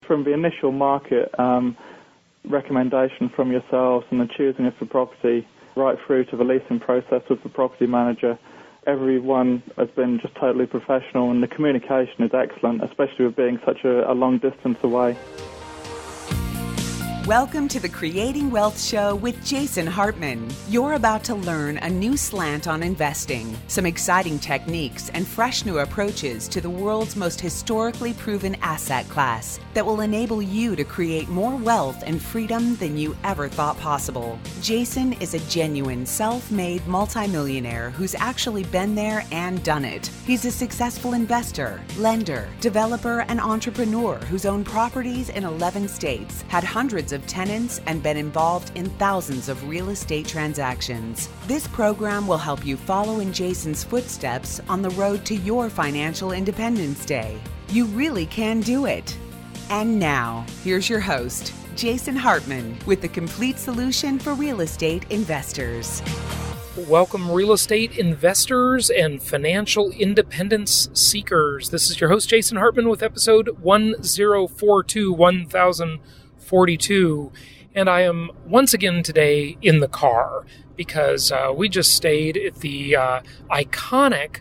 from the initial market recommendation from yourselves and the choosing of the property right through to the leasing process with the property manager, everyone has been just totally professional, and the communication is excellent, especially with being such a long distance away. Welcome to the Creating Wealth Show with Jason Hartman. You're about to learn a new slant on investing, some exciting techniques, and fresh new approaches to the world's most historically proven asset class that will enable you to create more wealth and freedom than you ever thought possible. Jason is a genuine self-made multimillionaire who's actually been there and done it. He's a successful investor, lender, developer, and entrepreneur who's owned properties in 11 states, had hundreds of tenants, and been involved in thousands of real estate transactions. This program will help you follow in Jason's footsteps on the road to your financial independence day. You really can do it. And now, here's your host, Jason Hartman, with the complete solution for real estate investors. Welcome, real estate investors and financial independence seekers. This is your host, Jason Hartman, with episode 1042, and I am once again today in the car because we just stayed at the iconic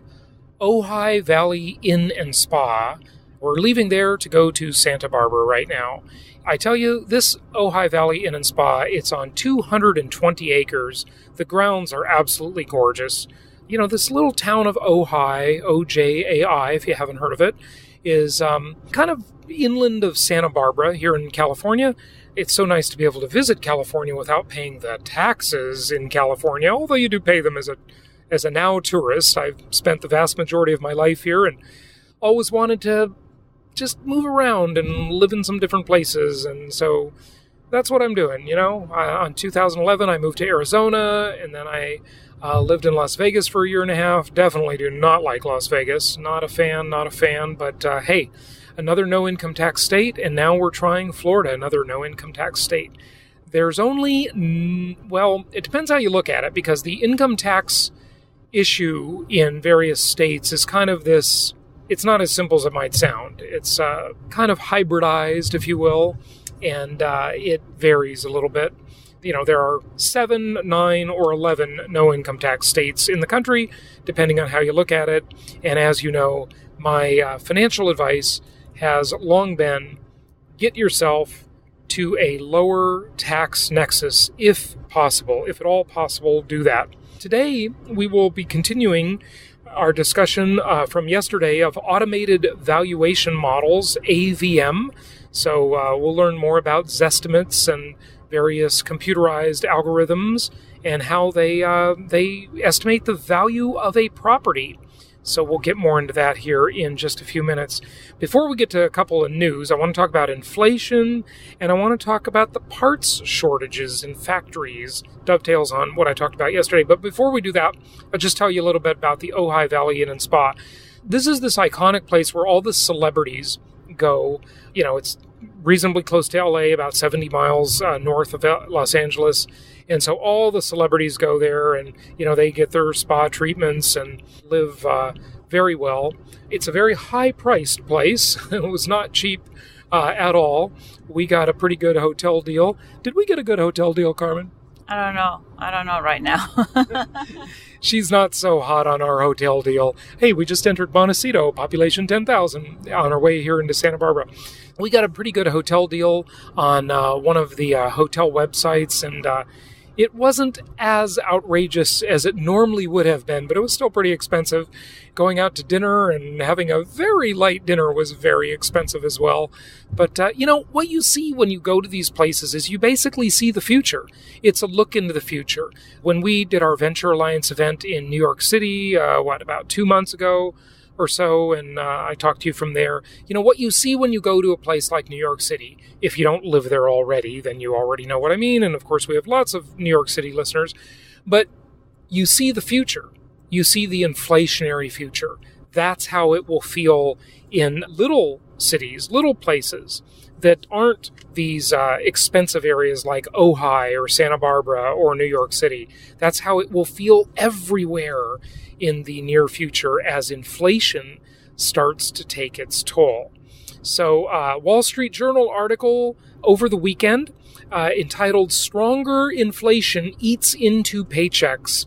Ojai Valley Inn and Spa. We're leaving there to go to Santa Barbara right now. I tell you, this Ojai Valley Inn and Spa, it's on 220 acres. The grounds are absolutely gorgeous. You know, this little town of Ojai, O-J-A-I, if you haven't heard of it, is kind of inland of Santa Barbara here in California. It's so nice to be able to visit California without paying the taxes in California, although you do pay them as a now tourist. I've spent the vast majority of my life here and always wanted to just move around and live in some different places, and so that's what I'm doing. You know, in 2011 I moved to Arizona, and then I lived in Las Vegas for a year and a half. Definitely do not like Las Vegas. Not a fan, but hey, another no-income tax state, and now we're trying Florida, another no-income tax state. There's only, well, it depends how you look at it, because the income tax issue in various states is kind of this, it's not as simple as it might sound. It's kind of hybridized, if you will, and it varies a little bit. You know, there are 7, 9, or 11 no-income tax states in the country, depending on how you look at it. And as you know, my financial advice has long been, get yourself to a lower tax nexus if possible. If at all possible, do that. Today, we will be continuing our discussion from yesterday of Automated Valuation Models, AVM. So we'll learn more about Zestimates and various computerized algorithms and how they estimate the value of a property. So we'll get more into that here in just a few minutes. Before we get to a couple of news, I want to talk about inflation, and I want to talk about the parts shortages in factories. Dovetails on what I talked about yesterday. But before we do that, I'll just tell you a little bit about the Ojai Valley Inn and Spa. This is this iconic place where all the celebrities go. You know, it's reasonably close to LA, about 70 miles north of Los Angeles. And so all the celebrities go there and, you know, they get their spa treatments and live very well. It's a very high-priced place. It was not cheap at all. We got a pretty good hotel deal. Did we get a good hotel deal, Carmen? I don't know right now. She's not so hot on our hotel deal. Hey, we just entered Montecito, population 10,000, on our way here into Santa Barbara. We got a pretty good hotel deal on one of the hotel websites, and it wasn't as outrageous as it normally would have been, but it was still pretty expensive. Going out to dinner and having a very light dinner was very expensive as well. But, you know, what you see when you go to these places is you basically see the future. It's a look into the future. When we did our Venture Alliance event in New York City, about 2 months ago or so, and I talked to you from there. You know, what you see when you go to a place like New York City, if you don't live there already, then you already know what I mean. And of course, we have lots of New York City listeners. But you see the future. You see the inflationary future. That's how it will feel in little cities, little places that aren't these expensive areas like Ojai or Santa Barbara or New York City. That's how it will feel everywhere in the near future as inflation starts to take its toll. So, Wall Street Journal article over the weekend entitled "Stronger Inflation Eats into Paychecks."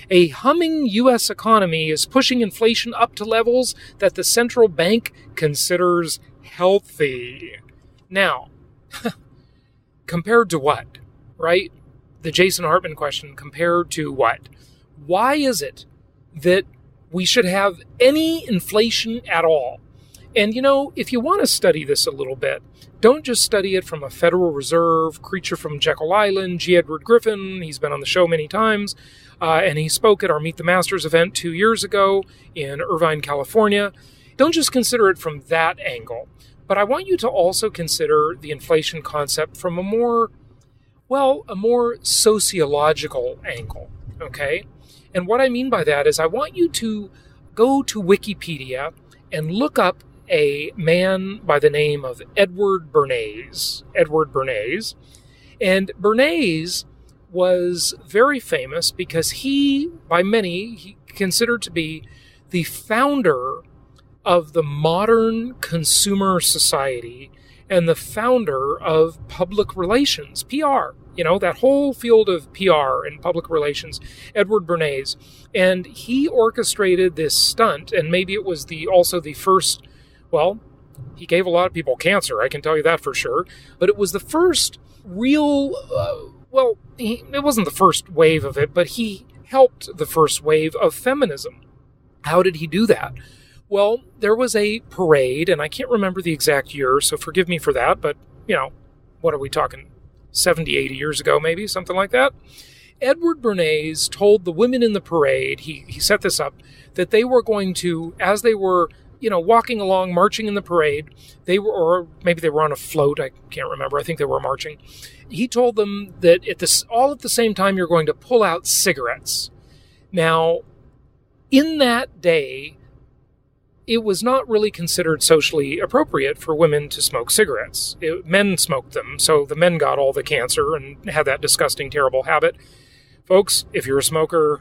A humming U.S. economy is pushing inflation up to levels that the central bank considers healthy. Now, compared to what, right? The Jason Hartman question, compared to what? Why is it that we should have any inflation at all? And, if you want to study this a little bit, don't just study it from a Federal Reserve creature from Jekyll Island, G. Edward Griffin. He's been on the show many times, and he spoke at our Meet the Masters event 2 years ago in Irvine, California. Don't just consider it from that angle, but I want you to also consider the inflation concept from a more sociological angle, okay? And what I mean by that is I want you to go to Wikipedia and look up a man by the name of Edward Bernays. And Bernays was very famous because he considered to be the founder of the modern consumer society and the founder of public relations, PR, that whole field of PR and public relations, Edward Bernays. And he orchestrated this stunt, and maybe it was also the first, he gave a lot of people cancer, I can tell you that for sure, but it was the first real, it wasn't the first wave of it, but he helped the first wave of feminism. How did he do that? Well, there was a parade, and I can't remember the exact year, so forgive me for that, but, what are we talking, 70, 80 years ago maybe, something like that? Edward Bernays told the women in the parade, he set this up, that they were going to, as they were, walking along, marching in the parade, or maybe they were on a float, I can't remember, I think they were marching. He told them that all at the same time you're going to pull out cigarettes. Now, in that day, it was not really considered socially appropriate for women to smoke cigarettes. Men smoked them, so the men got all the cancer and had that disgusting, terrible habit. Folks, if you're a smoker,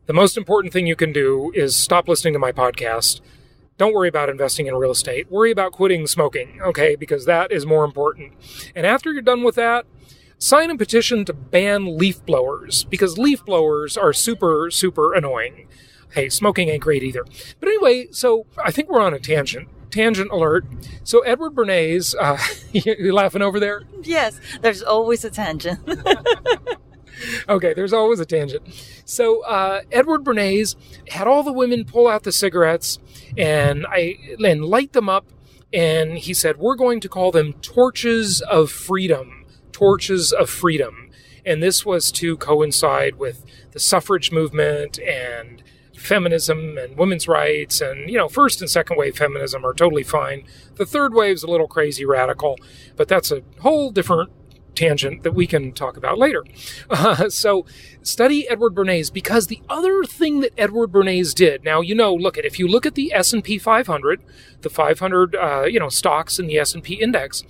the most important thing you can do is stop listening to my podcast. Don't worry about investing in real estate. Worry about quitting smoking, okay? Because that is more important. And after you're done with that, sign a petition to ban leaf blowers, because leaf blowers are super, super annoying. Hey, smoking ain't great either. But anyway, so I think we're on a tangent. Tangent alert. So Edward Bernays, you laughing over there? Yes, there's always a tangent. Okay, there's always a tangent. So Edward Bernays had all the women pull out the cigarettes and light them up. And he said, we're going to call them torches of freedom. Torches of freedom. And this was to coincide with the suffrage movement and feminism and women's rights, and first and second wave feminism are totally fine. The third wave's a little crazy radical, but that's a whole different tangent that we can talk about later. So study Edward Bernays, because the other thing that Edward Bernays did, now if you look at the S&P 500, the 500 stocks in the S&P index,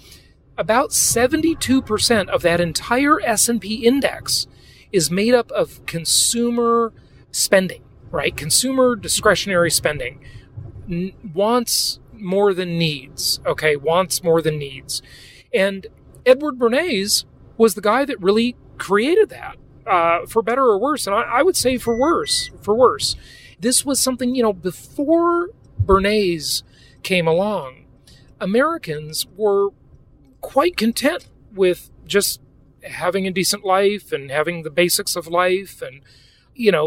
about 72% of that entire S&P index is made up of consumer spending. Right? Consumer discretionary spending. Wants more than needs. Okay? Wants more than needs. And Edward Bernays was the guy that really created that, for better or worse. And I would say for worse. This was something, before Bernays came along, Americans were quite content with just having a decent life and having the basics of life. And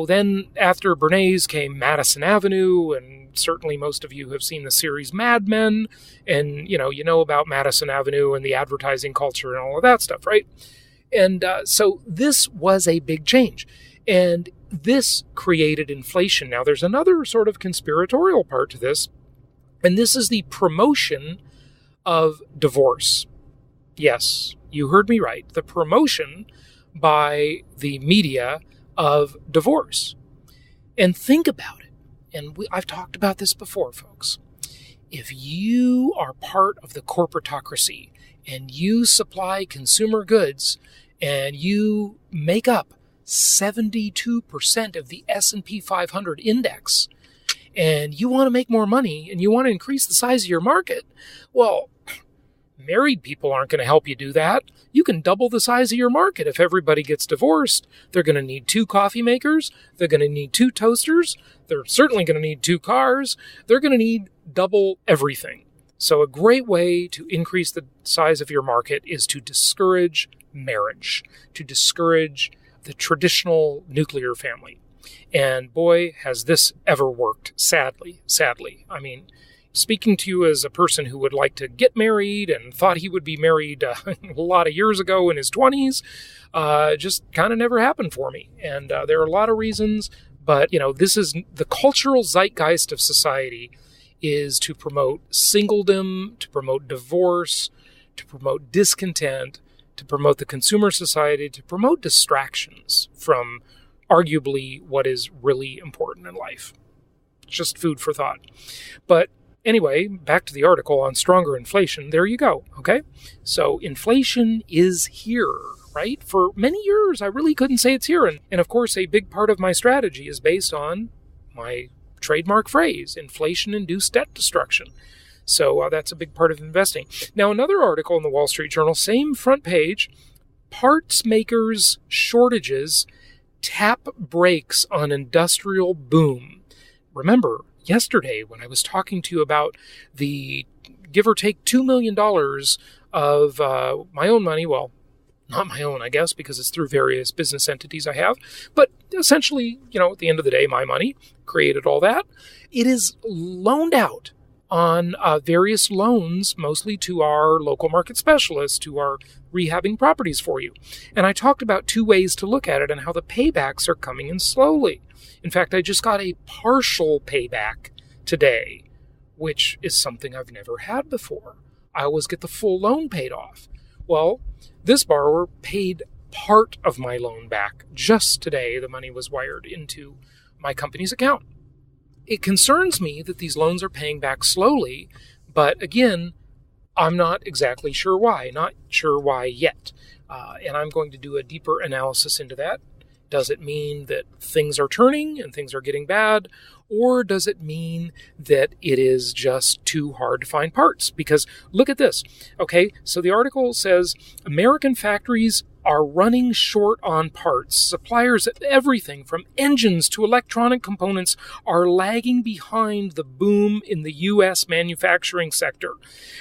then after Bernays came Madison Avenue, and certainly most of you have seen the series Mad Men, and, you know about Madison Avenue and the advertising culture and all of that stuff, right? And so this was a big change, and this created inflation. Now, there's another sort of conspiratorial part to this, and this is the promotion of divorce. Yes, you heard me right. The promotion by the media of divorce. And think about it. And I've talked about this before, folks. If you are part of the corporatocracy and you supply consumer goods and you make up 72% of the S&P 500 index, and you want to make more money and you want to increase the size of your market, well, married people aren't going to help you do that. You can double the size of your market. If everybody gets divorced, they're going to need 2 coffee makers. They're going to need 2 toasters. They're certainly going to need 2 cars. They're going to need double everything. So a great way to increase the size of your market is to discourage marriage, to discourage the traditional nuclear family. And boy, has this ever worked, sadly. I mean, speaking to you as a person who would like to get married and thought he would be married a lot of years ago in his 20s, just kind of never happened for me. And there are a lot of reasons, but, this is the cultural zeitgeist of society is to promote singledom, to promote divorce, to promote discontent, to promote the consumer society, to promote distractions from arguably what is really important in life. Just food for thought. But anyway, back to the article on stronger inflation. There you go, okay? So inflation is here, right? For many years, I really couldn't say it's here. And of course, a big part of my strategy is based on my trademark phrase, inflation-induced debt destruction. So that's a big part of investing. Now, another article in the Wall Street Journal, same front page, parts makers' shortages tap brakes on industrial boom. Remember, yesterday when I was talking to you about the give or take $2 million of my own money, well, not my own, I guess, because it's through various business entities I have, but essentially, at the end of the day, my money created all that. It is loaned out on various loans, mostly to our local market specialists who are rehabbing properties for you. And I talked about 2 ways to look at it and how the paybacks are coming in slowly. In fact, I just got a partial payback today, which is something I've never had before. I always get the full loan paid off. Well, this borrower paid part of my loan back just today. The money was wired into my company's account. It concerns me that these loans are paying back slowly, but again, I'm not exactly sure why. Not sure why yet. And I'm going to do a deeper analysis into that. Does it mean that things are turning and things are getting bad? Or does it mean that it is just too hard to find parts? Because look at this. Okay, so the article says American factories are running short on parts. Suppliers of everything from engines to electronic components are lagging behind the boom in the U.S. manufacturing sector,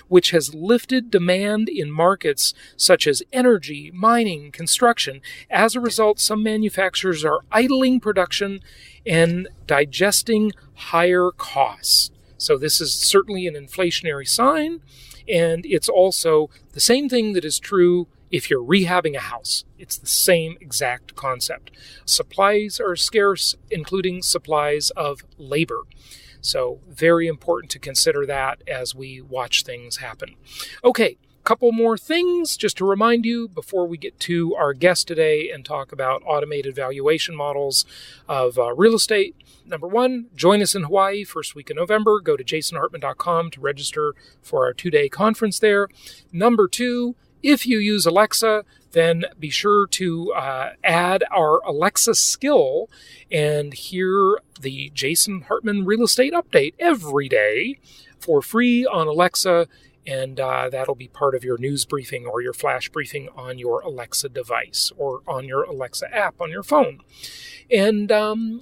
which has lifted demand in markets such as energy, mining, construction. As a result, some manufacturers are idling production and digesting higher costs. So this is certainly an inflationary sign, and it's also the same thing that is true if you're rehabbing a house. It's the same exact concept. Supplies are scarce, including supplies of labor. So very important to consider that as we watch things happen. Okay, couple more things just to remind you before we get to our guest today and talk about automated valuation models of real estate. Number 1, join us in Hawaii first week in November. Go to jasonhartman.com to register for our 2-day conference there. Number 2, if you use Alexa, then be sure to add our Alexa skill and hear the Jason Hartman Real Estate Update every day for free on Alexa, and that'll be part of your news briefing or your flash briefing on your Alexa device or on your Alexa app on your phone. And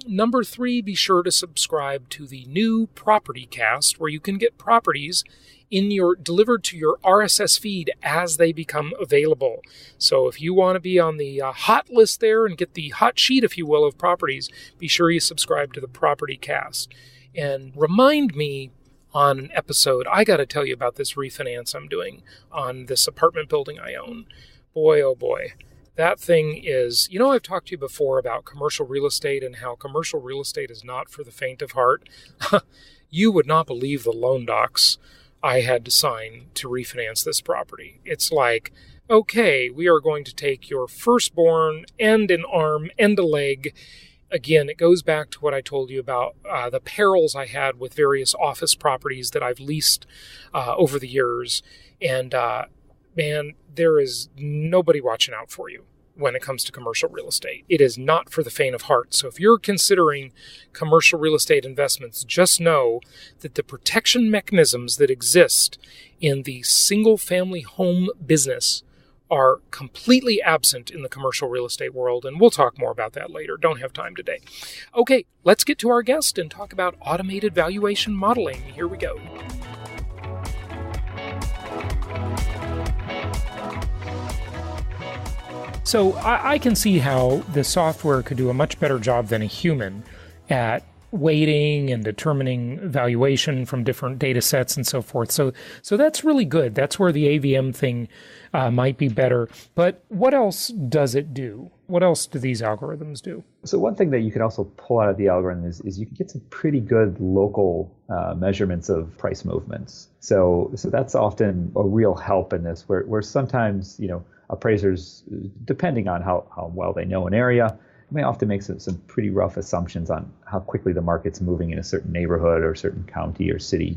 number 3, be sure to subscribe to the new Property Cast, where you can get properties delivered to your RSS feed as they become available. So if you want to be on the hot list there and get the hot sheet, if you will, of properties, be sure you subscribe to the Property Cast. And remind me on an episode, I got to tell you about this refinance I'm doing on this apartment building I own. Boy, oh boy. That thing is, I've talked to you before about commercial real estate and how commercial real estate is not for the faint of heart. You would not believe the loan docs I had to sign to refinance this property. It's like, okay, we are going to take your firstborn and an arm and a leg. Again, it goes back to what I told you about the perils I had with various office properties that I've leased over the years. And man, there is nobody watching out for you. when it comes to commercial real estate. It is not for the faint of heart. So if you're considering commercial real estate investments, just know that the protection mechanisms that exist in the single-family home business are completely absent in the commercial real estate world, and we'll talk more about that later. Don't have time today. Okay, let's get to our guest and talk about automated valuation modeling. Here we go. So I can see how the software could do a much better job than a human at weighting and determining valuation from different data sets and so forth. So that's really good. That's where the AVM thing might be better. But what else does it do? What else do these algorithms do? So one thing that you can also pull out of the algorithm is you can get some pretty good local measurements of price movements. So that's often a real help in this, where sometimes, appraisers, depending on how well they know an area, may often make some pretty rough assumptions on how quickly the market's moving in a certain neighborhood or certain county or city.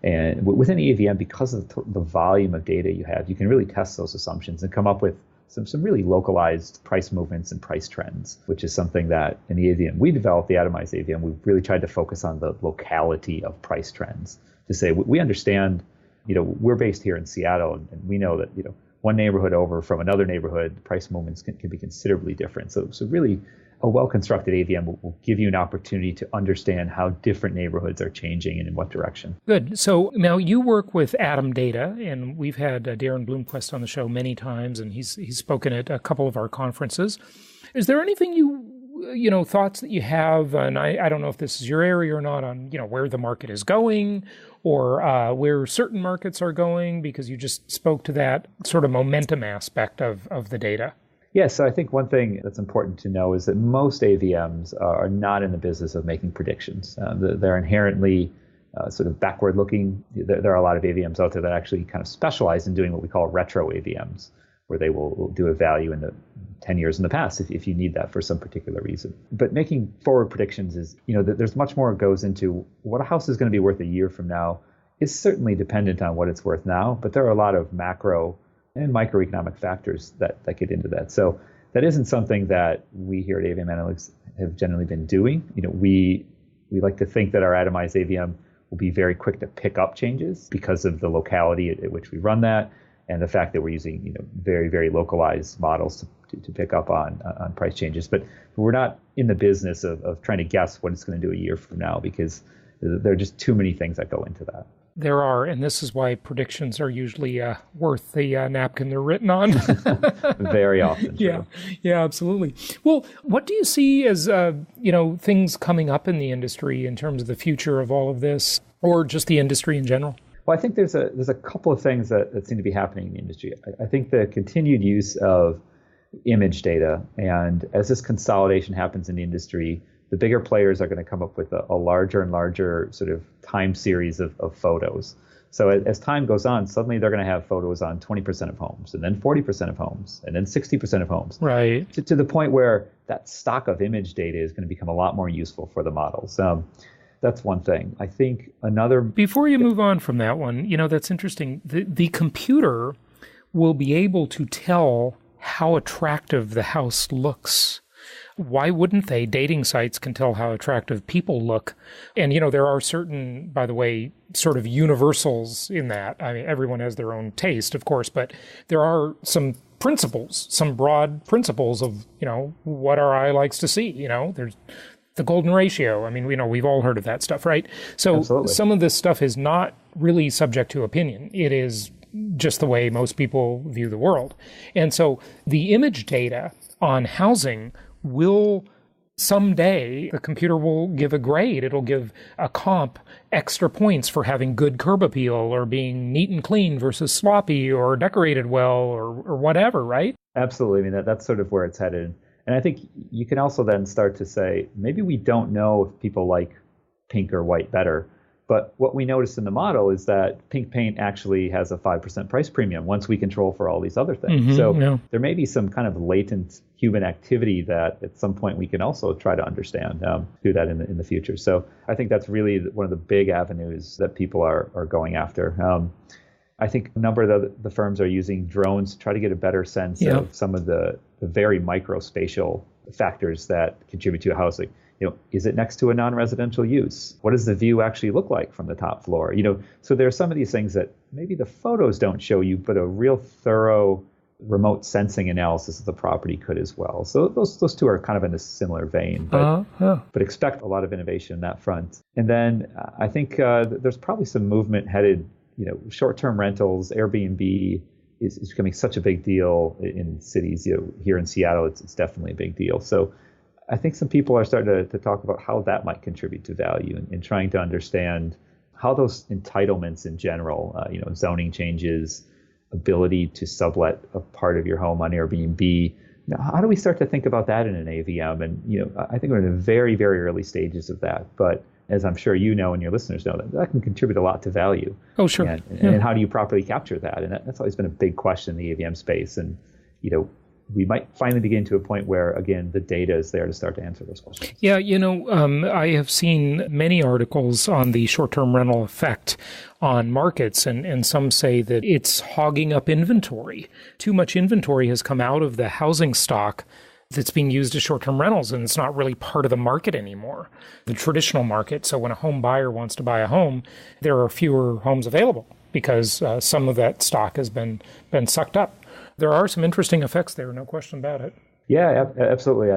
And within the AVM, because of the volume of data you have, you can really test those assumptions and come up with some really localized price movements and price trends, which is something that in the AVM, we developed the Atomized AVM, we've really tried to focus on the locality of price trends to say, we understand, we're based here in Seattle, and we know that, one neighborhood over from another neighborhood, price movements can be considerably different. So really, a well-constructed AVM will give you an opportunity to understand how different neighborhoods are changing and in what direction. Good. So now you work with Atom Data, and we've had Darren Bloomquist on the show many times, and he's spoken at a couple of our conferences. Is there anything thoughts that you have, and I don't know if this is your area or not, on where the market is going, or where certain markets are going, because you just spoke to that sort of momentum aspect of the data? Yes, so I think one thing that's important to know is that most AVMs are not in the business of making predictions. They're inherently sort of backward-looking. There are a lot of AVMs out there that actually kind of specialize in doing what we call retro AVMs, where they will do a value in the 10 years in the past if you need that for some particular reason. But making forward predictions is, there's much more goes into what a house is going to be worth a year from now is certainly dependent on what it's worth now, but there are a lot of macro and microeconomic factors that get into that. So that isn't something that we here at AVM Analytics have generally been doing. We like to think that our atomized AVM will be very quick to pick up changes because of the locality at which we run that, and the fact that we're using very, very localized models to pick up on price changes. But we're not in the business of trying to guess what it's going to do a year from now, because there are just too many things that go into that. There are, and this is why predictions are usually worth the napkin they're written on. Very often. True. Yeah, absolutely. Well, what do you see as things coming up in the industry in terms of the future of all of this, or just the industry in general? Well, I think there's a couple of things that seem to be happening in the industry. I think the continued use of image data, and as this consolidation happens in the industry, the bigger players are going to come up with a larger and larger sort of time series of photos. So as time goes on, suddenly they're going to have photos on 20% of homes, and then 40% of homes, and then 60% of homes. Right. To the point where that stock of image data is going to become a lot more useful for the models. That's one thing. I think another... Before you move on from that one, that's interesting. The computer will be able to tell how attractive the house looks. Why wouldn't they? Dating sites can tell how attractive people look. And, there are certain, by the way, sort of universals in that. I mean, everyone has their own taste, of course, but there are some principles, some broad principles of, what our eye likes to see. There's the golden ratio. I mean, we've all heard of that stuff, right? So Absolutely. Some of this stuff is not really subject to opinion. It is just the way most people view the world. And so the image data on housing will someday, the computer will give a grade. It'll give a comp extra points for having good curb appeal, or being neat and clean versus sloppy, or decorated well, or whatever, right? Absolutely. I mean, that's sort of where it's headed. And I think you can also then start to say, maybe we don't know if people like pink or white better. But what we noticed in the model is that pink paint actually has a 5% price premium once we control for all these other things. There may be some kind of latent human activity that at some point we can also try to understand, do that in the future. So I think that's really one of the big avenues that people are going after. I think a number of the firms are using drones to try to get a better sense of some of the very microspatial factors that contribute to a house. Like, is it next to a non-residential use? What does the view actually look like from the top floor? So there are some of these things that maybe the photos don't show you, but a real thorough remote sensing analysis of the property could as well. So those two are kind of in a similar vein, but expect a lot of innovation in that front. And then I think there's probably some movement headed, short-term rentals, Airbnb is becoming such a big deal in cities. Here in Seattle, it's definitely a big deal. So I think some people are starting to talk about how that might contribute to value and trying to understand how those entitlements in general, zoning changes, ability to sublet a part of your home on Airbnb. How do we start to think about that in an AVM? And, I think we're in the very, very early stages of that. But as I'm sure you know and your listeners know, that can contribute a lot to value. Oh, sure. And how do you properly capture that? And that's always been a big question in the AVM space. And, we might finally begin to a point where, again, the data is there to start to answer those questions. Yeah, I have seen many articles on the short-term rental effect on markets, and some say that it's hogging up inventory. Too much inventory has come out of the housing stock that's being used as short-term rentals, and it's not really part of the market anymore, the traditional market. So when a home buyer wants to buy a home, there are fewer homes available because some of that stock has been sucked up. There are some interesting effects there, no question about it. Yeah, absolutely.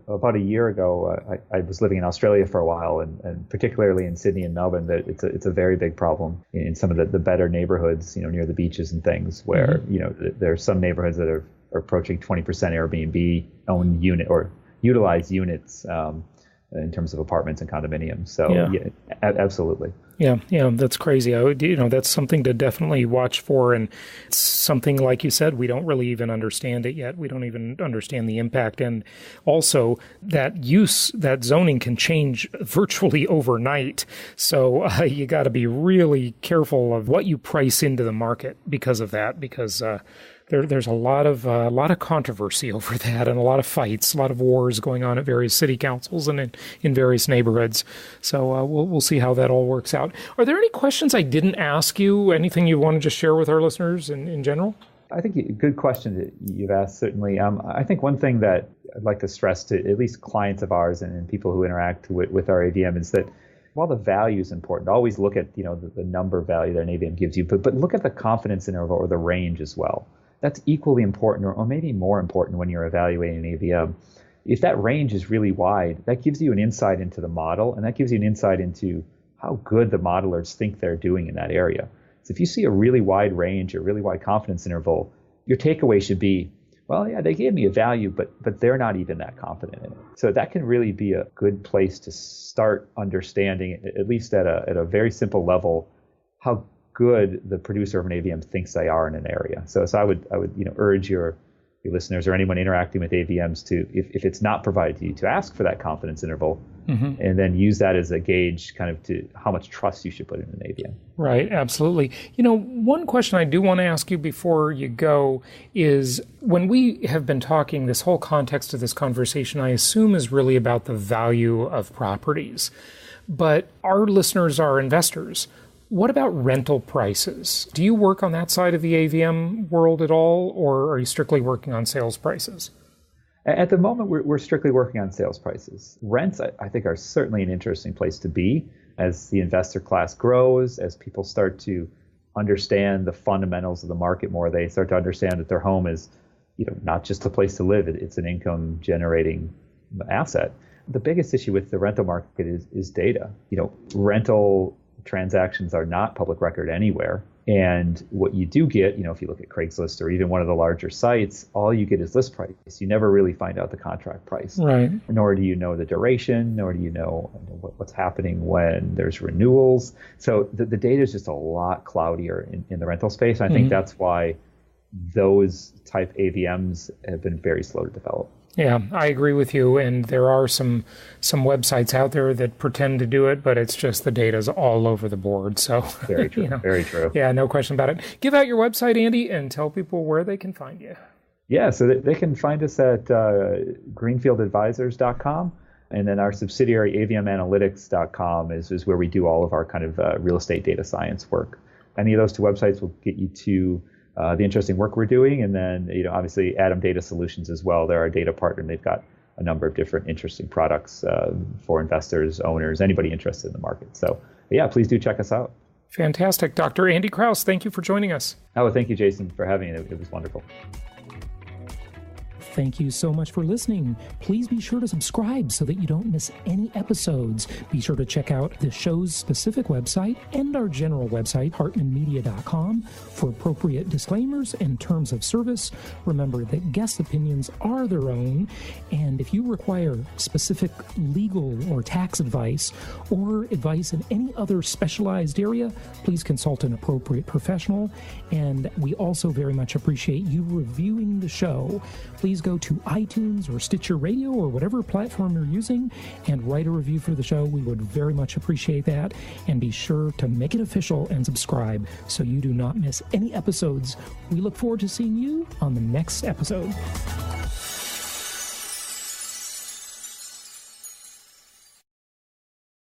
About a year ago, I was living in Australia for a while, and particularly in Sydney and Melbourne, that it's a very big problem in some of the better neighborhoods, near the beaches and things, where there are some neighborhoods that are approaching 20% Airbnb owned unit or utilized units in terms of apartments and condominiums. So absolutely. Yeah, that's crazy. That's something to definitely watch for, and it's something, like you said, we don't really even understand it yet. We don't even understand the impact, and also that zoning can change virtually overnight. So you got to be really careful of what you price into the market because of that, because there's a lot of controversy over that, and a lot of fights, a lot of wars going on at various city councils and in various neighborhoods. So we'll see how that all works out. Are there any questions I didn't ask you? Anything you want to just share with our listeners in general? I think good question that you've asked, certainly. I think one thing that I'd like to stress to at least clients of ours and people who interact with our AVM is that while the value is important, always look at the number value that an AVM gives you, but look at the confidence interval or the range as well. That's equally important or maybe more important when you're evaluating an AVM. If that range is really wide, that gives you an insight into the model, and that gives you an insight into how good the modelers think they're doing in that area. So if you see a really wide range or really wide confidence interval, your takeaway should be, well, yeah, they gave me a value, but they're not even that confident in it. So that can really be a good place to start understanding, at least at a very simple level, how good the producer of an AVM thinks they are in an area. So I would urge your listeners or anyone interacting with AVMs to, if it's not provided to you, to ask for that confidence interval, and then use that as a gauge kind of to how much trust you should put in an AVM. Right, absolutely. One question I do want to ask you before you go is, when we have been talking, this whole context of this conversation, I assume, is really about the value of properties. But our listeners are investors. What about rental prices? Do you work on that side of the AVM world at all, or are you strictly working on sales prices? At the moment, we're strictly working on sales prices. Rents, I think, are certainly an interesting place to be as the investor class grows, as people start to understand the fundamentals of the market more. They start to understand that their home is, not just a place to live. It's an income-generating asset. The biggest issue with the rental market is data. Rental transactions are not public record anywhere. And what you do get, if you look at Craigslist or even one of the larger sites, all you get is list price. You never really find out the contract price. Right. Nor do you know the duration, nor do you know what's happening when there's renewals. So the data is just a lot cloudier in the rental space. I think that's why those type AVMs have been very slow to develop. Yeah, I agree with you. And there are some websites out there that pretend to do it, but it's just the data's all over the board. So very true. Very true. Yeah, no question about it. Give out your website, Andy, and tell people where they can find you. Yeah, so they can find us at greenfieldadvisors.com. And then our subsidiary, avmanalytics.com, is where we do all of our kind of real estate data science work. any of those two websites will get you to the interesting work we're doing. And then, obviously Atom Data Solutions as well. They're our data partner, and they've got a number of different interesting products for investors, owners, anybody interested in the market. So yeah, please do check us out. Fantastic. Dr. Andy Krause, thank you for joining us. Oh, thank you, Jason, for having me. It was wonderful. Thank you so much for listening. Please be sure to subscribe so that you don't miss any episodes. Be sure to check out the show's specific website and our general website, hartmanmedia.com, for appropriate disclaimers and terms of service. Remember that guest opinions are their own, and if you require specific legal or tax advice or advice in any other specialized area, please consult an appropriate professional. And we also very much appreciate you reviewing the show. Please go to iTunes or Stitcher Radio or whatever platform you're using and write a review for the show. We would very much appreciate that. And be sure to make it official and subscribe so you do not miss any episodes. We look forward to seeing you on the next episode.